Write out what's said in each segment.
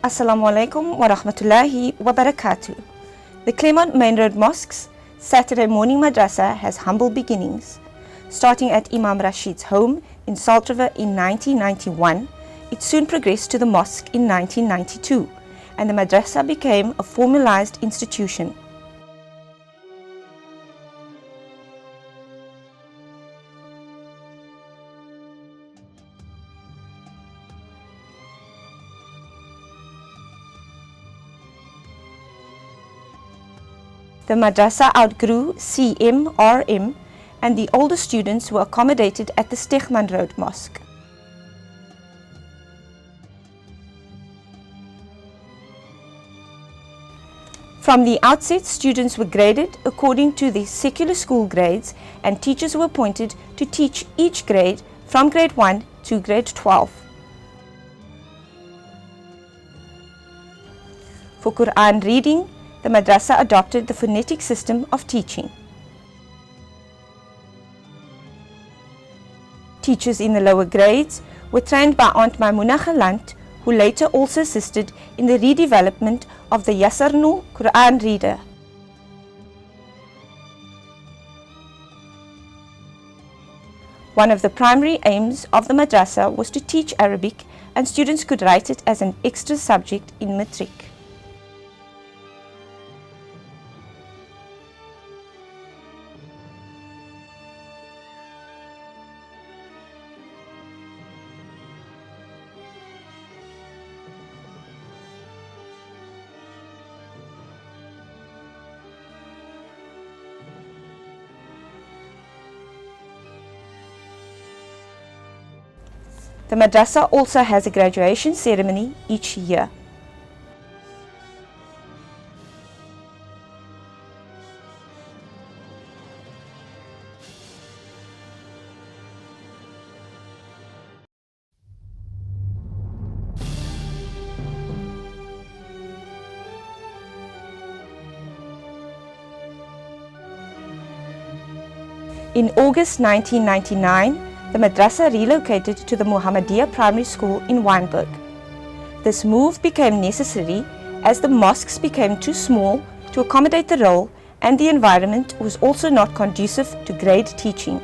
Assalamu alaikum wa rahmatullahi wa barakatuh. The Claremont Main Road Mosque's Saturday morning madrasa has humble beginnings. Starting at Imam Rashid's home in Salt River in 1991, it soon progressed to the mosque in 1992, and the madrasa became a formalized institution. The madrasa outgrew smm1 and the older students were accommodated at the Stegman Road Mosque. From the outset, students were graded according to the secular school grades, and teachers were appointed to teach each grade from grade 1 to grade 12. For Quran reading, the madrasa adopted the phonetic system of teaching. Teachers in the lower grades were trained by Aunt Maimuna Galant, who later also assisted in the redevelopment of the Yasarnu Quran reader. One of the primary aims of the madrasa was to teach Arabic, and students could write it as an extra subject in matric. The madrasa also has a graduation ceremony each year. In August 1999, the madrasa relocated to the Muhammadiyah Primary School in Wynberg. This move became necessary as the mosques became too small to accommodate the role, and the environment was also not conducive to grade teaching.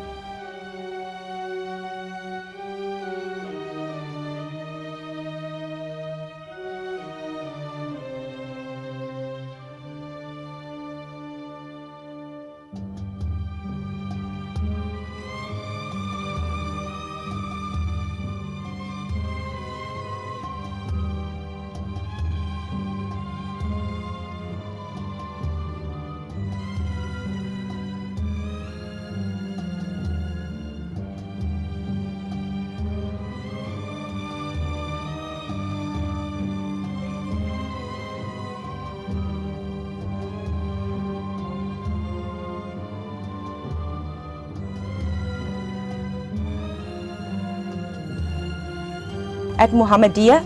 At Muhammadiyah,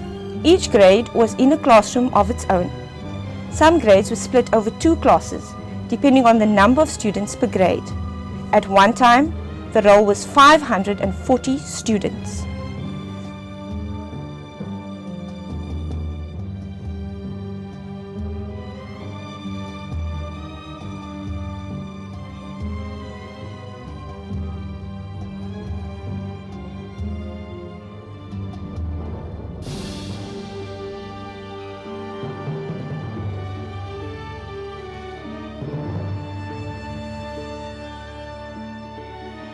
each grade was in a classroom of its own. Some grades were split over 2 classes, depending on the number of students per grade. At one time, the roll was 540 students.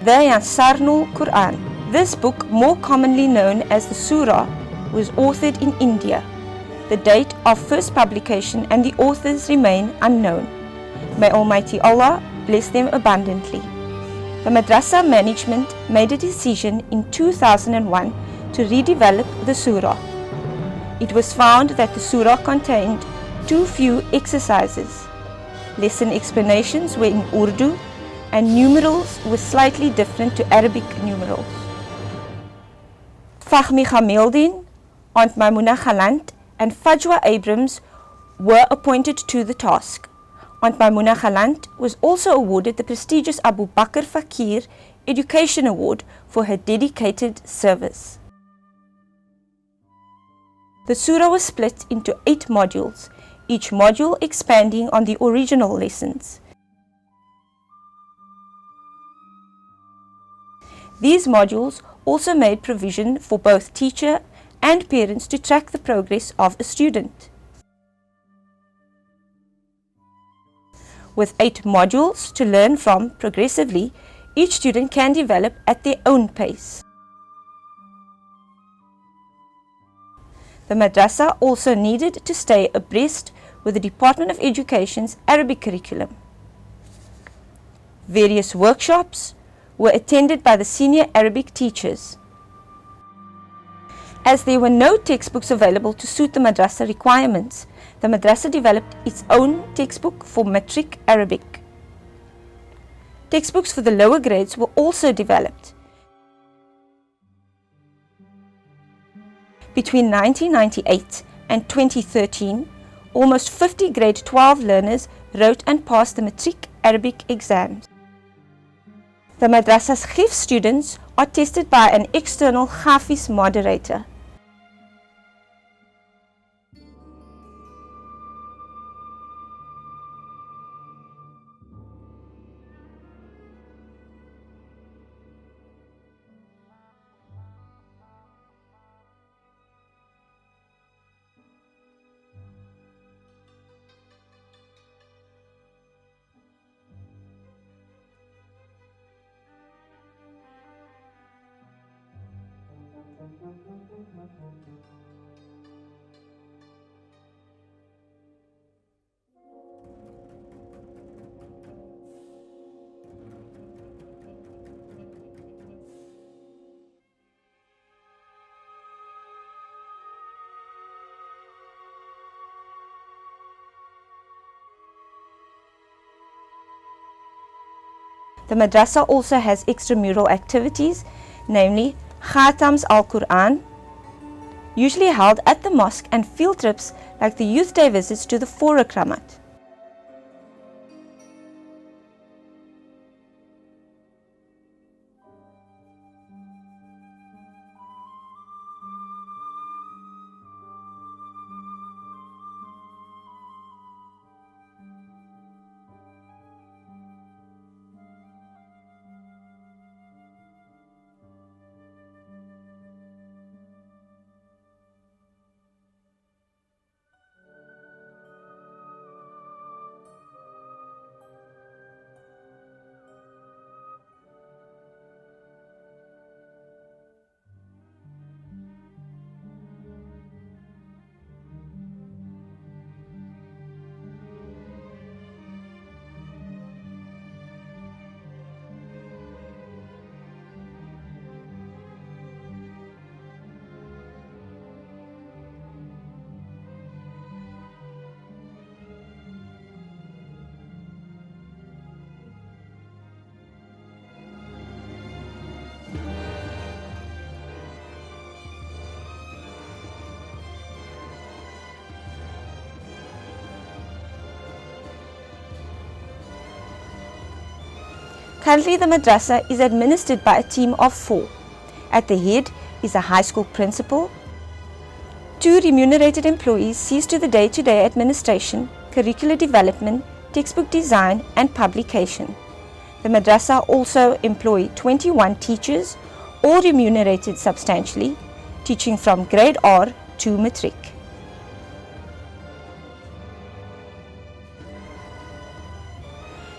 The Yasarnu Quran. This book, more commonly known as the Surah, was authored in India. The date of first publication and the authors remain unknown. May Almighty Allah bless them abundantly. The madrasa management made a decision in 2001 to redevelop the Surah. It was found that the Surah contained too few exercises. Lesson explanations were in Urdu, and numerals were slightly different to Arabic numerals. Fahmi Khameldin, Aunt Maimuna Galant, and Fajwa Abrams were appointed to the task. Aunt Maimuna Galant was also awarded the prestigious Abu Bakr Fakir Education Award for her dedicated service. The surah was split into 8 modules, each module expanding on the original lessons. These modules also made provision for both teacher and parents to track the progress of a student. With 8 modules to learn from progressively, each student can develop at their own pace. The madrasa also needed to stay abreast with the Department of Education's Arabic curriculum. Various workshops were attended by the senior Arabic teachers. As there were no textbooks available to suit the madrasa requirements, the madrasa developed its own textbook for matric Arabic. Textbooks for the lower grades were also developed. Between 1998 and 2013, almost 50 grade 12 learners wrote and passed the matric Arabic exams. The madrasa's Hifz students are tested by an external Hafiz moderator. The madrasa also has extramural activities, namely Khatams al-Quran, usually held at the mosque, and field trips like the Youth Day visits to the 4 Rakramat. Currently, the madrasa is administered by a team of 4. At the head is a high school principal. 2 remunerated employees see to the day-to-day administration, curricular development, textbook design and publication. The madrasa also employ 21 teachers, all remunerated substantially, teaching from grade R to matric.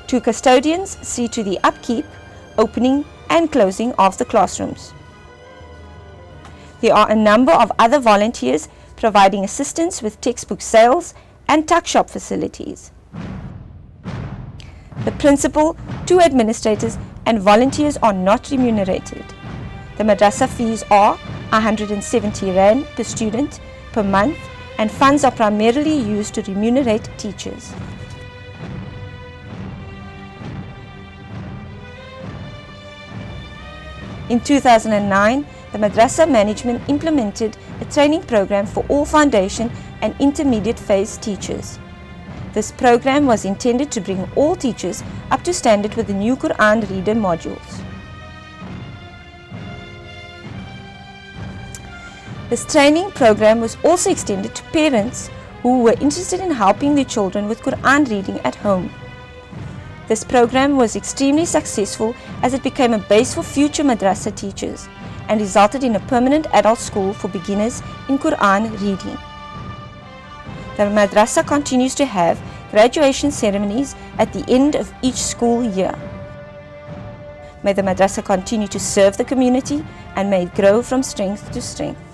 Two custodians see to the upkeep, opening and closing of the classrooms. There are a number of other volunteers providing assistance with textbook sales and tuck shop facilities. The principal, 2 administrators and volunteers are not remunerated. The madrasa fees are 170 Rand per student per month, and funds are primarily used to remunerate teachers. In 2009, the madrasa management implemented a training program for all foundation and intermediate phase teachers. This program was intended to bring all teachers up to standard with the new Quran reader modules. This training program was also extended to parents who were interested in helping their children with Quran reading at home. This program was extremely successful as it became a base for future madrasa teachers and resulted in a permanent adult school for beginners in Quran reading. The madrasa continues to have graduation ceremonies at the end of each school year. May the madrasa continue to serve the community and may it grow from strength to strength.